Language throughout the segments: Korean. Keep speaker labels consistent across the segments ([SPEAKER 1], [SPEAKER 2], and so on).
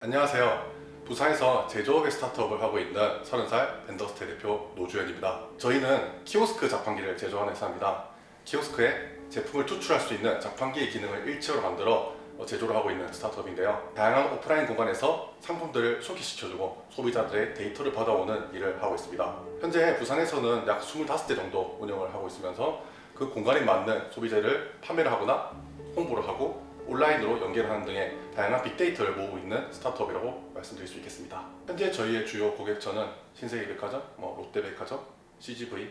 [SPEAKER 1] 안녕하세요. 부산에서 제조업의 스타트업을 하고 있는 30살 벤더스테 대표 노주현입니다. 저희는 키오스크 자판기를 제조하는 회사입니다. 키오스크에 제품을 투출할 수 있는 자판기의 기능을 일체로 만들어 제조를 하고 있는 스타트업인데요. 다양한 오프라인 공간에서 상품들을 소개시켜주고 소비자들의 데이터를 받아오는 일을 하고 있습니다. 현재 부산에서는 약 25대 정도 운영을 하고 있으면서 그 공간에 맞는 소비자를 판매를 하거나 홍보를 하고 온라인으로 연결하는 등의 다양한 빅데이터를 모으고 있는 스타트업이라고 말씀드릴 수 있겠습니다. 현재 저희의 주요 고객처는 신세계백화점, 롯데백화점, CGV,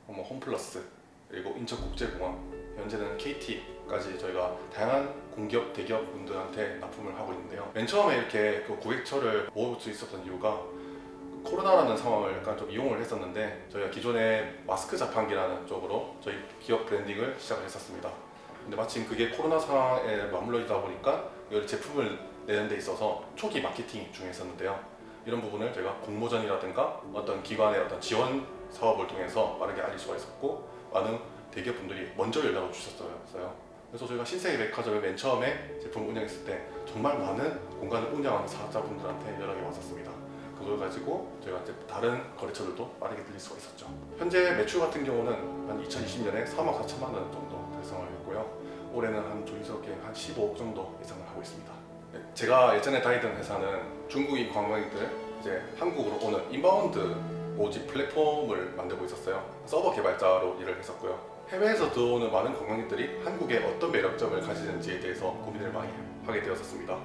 [SPEAKER 1] 홈플러스, 그리고 인천국제공항, 현재는 KT까지 저희가 다양한 공기업, 대기업 분들한테 납품을 하고 있는데요. 맨 처음에 이렇게 그 고객처를 모을 수 있었던 이유가 코로나라는 상황을 약간 좀 이용을 했었는데 저희가 기존에 마스크 자판기라는 쪽으로 저희 기업 브랜딩을 시작을 했었습니다. 근데 마침 그게 코로나 상황에 맞물려지다 보니까 이걸 제품을 내는 데 있어서 초기 마케팅이 중요했었는데요. 이런 부분을 저희가 공모전이라든가 어떤 기관의 어떤 지원 사업을 통해서 빠르게 알릴 수가 있었고 많은 대기업분들이 먼저 연락을 주셨어요. 그래서 저희가 신세계백화점을 맨 처음에 제품 운영했을 때 정말 많은 공간을 운영하는 사업자분들한테 연락이 왔었습니다. 그걸 가지고 저희가 이제 다른 거래처들도 빠르게 들릴 수가 있었죠. 현재 매출 같은 경우는 한 2020년에 4만 4천만 원 정도 달성을 했고요. 올해는 한 조심스럽게 한 15억 정도 예상을 하고 있습니다. 제가 예전에 다니던 회사는 중국인 관광객들 이제 한국으로 오는 인바운드 모집 플랫폼을 만들고 있었어요. 서버 개발자로 일을 했었고요. 해외에서 들어오는 많은 관광객들이 한국에 어떤 매력점을 가지는지에 대해서 고민을 많이 하게 되었습니다.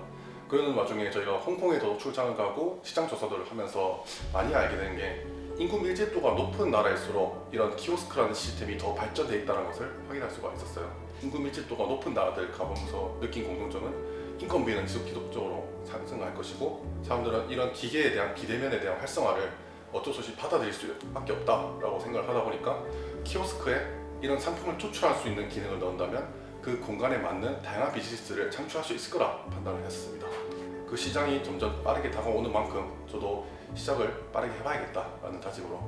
[SPEAKER 1] 그러는 와중에 저희가 홍콩에도 출장을 가고 시장 조사들을 하면서 많이 알게 된 게 인구 밀집도가 높은 나라일수록 이런 키오스크라는 시스템이 더 발전되어 있다는 것을 확인할 수가 있었어요. 인구 밀집도가 높은 나라들 가보면서 느낀 공통점은 인건비는 지속적으로 상승할 것이고 사람들은 이런 기계에 대한 비대면에 대한 활성화를 어쩔 수 없이 받아들일 수밖에 없다라고 생각을 하다 보니까 키오스크에 이런 상품을 추출할 수 있는 기능을 넣는다면 그 공간에 맞는 다양한 비즈니스를 창출할 수 있을 거라 판단을 했습니다. 그 시장이 점점 빠르게 다가오는 만큼 저도 시작을 빠르게 해봐야겠다라는 다짐으로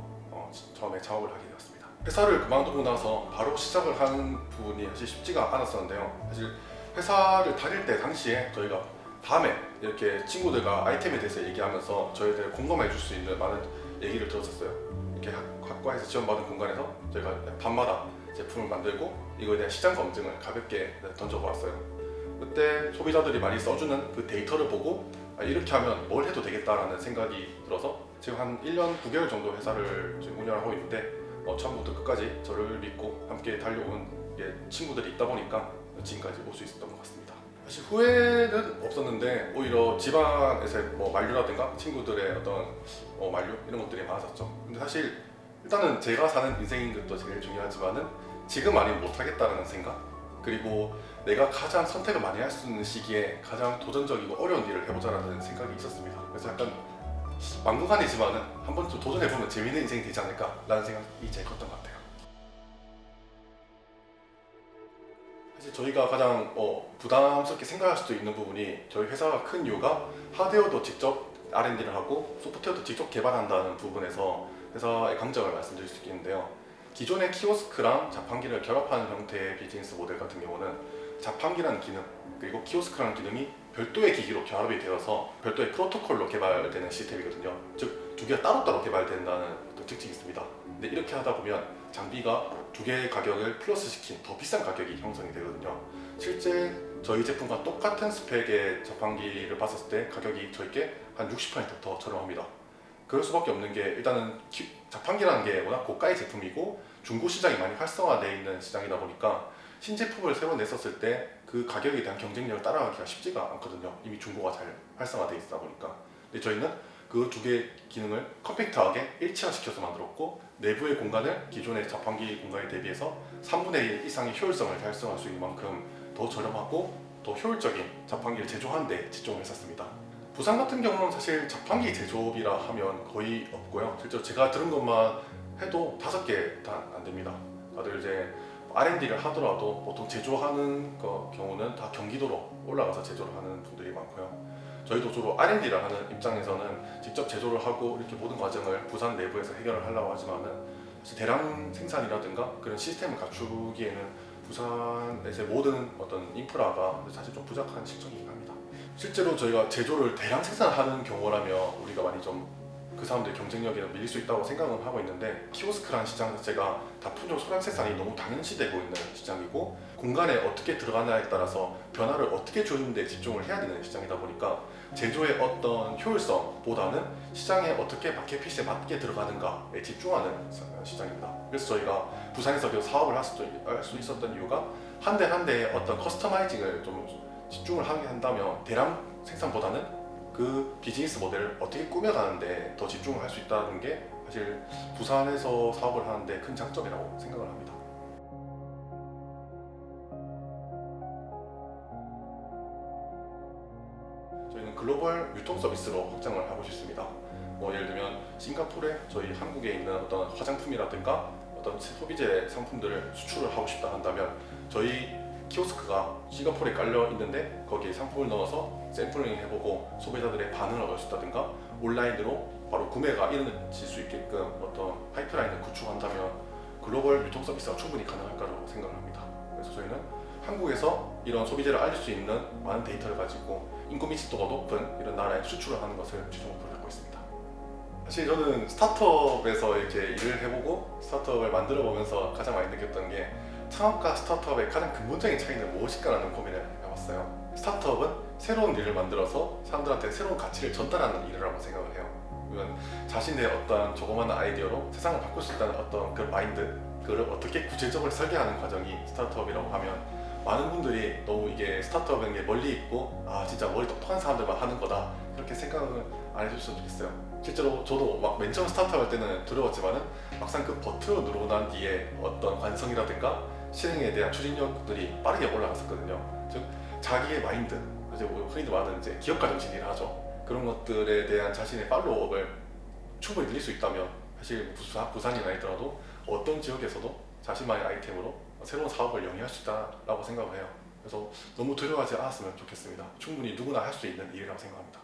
[SPEAKER 1] 처음에 창업을 하게 되었습니다. 회사를 그만두고 나서 바로 시작을 하는 부분이 사실 쉽지가 않았었는데요. 사실 회사를 다닐 때 당시에 저희가 밤에 이렇게 친구들과 아이템에 대해서 얘기하면서 저희들 공감해 줄 수 있는 많은 얘기를 들었었어요. 이렇게 학과에서 지원받은 공간에서 저희가 밤마다 제품을 만들고 이거에 대한 시장 검증을 가볍게 던져보았어요. 그때 소비자들이 많이 써주는 그 데이터를 보고 이렇게 하면 뭘 해도 되겠다라는 생각이 들어서 지금 한 1년 9개월 정도 회사를 지금 운영을 하고 있는데 처음부터 끝까지 저를 믿고 함께 달려온 친구들이 있다 보니까 지금까지 올 수 있었던 것 같습니다. 사실 후회는 없었는데 오히려 집안에서의 만류라든가 친구들의 어떤 만류 이런 것들이 많았었죠. 근데 사실 일단은 제가 사는 인생인 것도 제일 중요하지만은 지금 아니면 못하겠다는 생각, 그리고 내가 가장 선택을 많이 할 수 있는 시기에 가장 도전적이고 어려운 일을 해보자라는 생각이 있었습니다. 그래서 약간 막무가내지만은 한 번쯤 도전해보면 재밌는 인생이 되지 않을까라는 생각이 제일 컸던 것 같아요. 사실 저희가 가장 부담스럽게 생각할 수도 있는 부분이 저희 회사가 큰 이유가 하드웨어도 직접 R&D를 하고 소프트웨어도 직접 개발한다는 부분에서 회사의 강점을 말씀드릴 수 있겠는데요. 기존의 키오스크랑 자판기를 결합하는 형태의 비즈니스 모델 같은 경우는 자판기라는 기능 그리고 키오스크라는 기능이 별도의 기기로 결합이 되어서 별도의 프로토콜로 개발되는 시스템이거든요. 즉 두 개가 따로따로 개발된다는 어떤 특징이 있습니다. 근데 이렇게 하다 보면 장비가 두 개의 가격을 플러스시킨 더 비싼 가격이 형성이 되거든요. 실제 저희 제품과 똑같은 스펙의 자판기를 봤을 때 가격이 저희께 한 60%더 저렴합니다. 그럴 수밖에 없는 게 일단은 자판기라는 게 워낙 고가의 제품이고 중고 시장이 많이 활성화되어 있는 시장이다 보니까 신제품을 새로 냈었을 때 그 가격에 대한 경쟁력을 따라가기가 쉽지가 않거든요. 이미 중고가 잘 활성화되어 있다 보니까. 근데 저희는 그 두 개의 기능을 컴팩트하게 일체화시켜서 만들었고 내부의 공간을 기존의 자판기 공간에 대비해서 3분의 1 이상의 효율성을 달성할 수 있는 만큼 더 저렴하고 더 효율적인 자판기를 제조하는 데 집중을 했었습니다. 부산 같은 경우는 사실 자판기 제조업이라 하면 거의 없고요. 실제로 제가 들은 것만 해도 5개 다 안 됩니다. 다들 이제 R&D를 하더라도 보통 제조하는 경우는 다 경기도로 올라가서 제조를 하는 분들이 많고요. 저희도 주로 R&D를 하는 입장에서는 직접 제조를 하고 이렇게 모든 과정을 부산 내부에서 해결을 하려고 하지만은 대량 생산이라든가 그런 시스템을 갖추기에는 부산에서의 모든 어떤 인프라가 사실 좀 부족한 실정이긴 합니다. 실제로 저희가 제조를 대량 생산하는 경우라면 우리가 많이 좀 그 사람들의 경쟁력에 밀릴 수 있다고 생각은 하고 있는데, 키오스크라는 시장 자체가 다품종 소량 생산이 너무 당연시되고 있는 시장이고, 공간에 어떻게 들어가냐에 따라서 변화를 어떻게 주는 데 집중을 해야 되는 시장이다 보니까 제조의 어떤 효율성보다는 시장에 어떻게 마켓핏에 맞게 들어가는가에 집중하는 시장입니다. 그래서 저희가 부산에서 그 사업을 할 수 있었던 이유가 한 대 한 대의 어떤 커스터마이징을 좀 집중을 하게 한다면 대량 생산보다는 그 비즈니스 모델을 어떻게 꾸며가는데 더 집중을 할 수 있다는 게 사실 부산에서 사업을 하는데 큰 장점이라고 생각을 합니다. 저희는 글로벌 유통 서비스로 확장을 하고 싶습니다. 예를 들면 싱가포르에 저희 한국에 있는 어떤 화장품이라든가 어떤 소비재 상품들을 수출을 하고 싶다 한다면 저희 키오스크가 싱가포르에 깔려 있는데 거기에 상품을 넣어서 샘플링 해보고 소비자들의 반응을 얻을 수 있다든가 온라인으로 바로 구매가 이루어질 수 있게끔 어떤 파이프라인을 구축한다면 글로벌 유통 서비스가 충분히 가능할 거라고 생각을 합니다. 그래서 저희는 한국에서 이런 소비재를 알릴 수 있는 많은 데이터를 가지고 인구密도가 높은 이런 나라에 수출을 하는 것을 최종 목표로 하고 있습니다. 사실 저는 스타트업에서 이렇게 일을 해보고 스타트업을 만들어 보면서 가장 많이 느꼈던 게 창업과 스타트업의 가장 근본적인 차이는 무엇일까라는 고민을 해봤어요. 스타트업은 새로운 일을 만들어서 사람들한테 새로운 가치를 전달하는 일이라고 생각을 해요. 그러면 자신의 어떤 조그마한 아이디어로 세상을 바꿀 수 있다는 어떤 그 마인드, 그걸 어떻게 구체적으로 설계하는 과정이 스타트업이라고 하면 많은 분들이 너무 이게 스타트업인 게 멀리 있고 진짜 머리 똑똑한 사람들만 하는 거다 그렇게 생각을 안 해줬으면 좋겠어요. 실제로 저도 막 맨 처음 스타트업 할 때는 두려웠지만은 막상 그 버튼을 누르고 난 뒤에 어떤 관성이라든가 실행에 대한 추진력들이 빠르게 올라갔었거든요. 즉 자기의 마인드, 이제 흔히들 말하는 이제 기업가 정신이라 하죠. 그런 것들에 대한 자신의 팔로우업을 충분히 늘릴 수 있다면 사실 부산이 아니더라도 어떤 지역에서도 자신만의 아이템으로 새로운 사업을 영위할 수 있다라고 생각을 해요. 그래서 너무 두려워하지 않았으면 좋겠습니다. 충분히 누구나 할 수 있는 일이라고 생각합니다.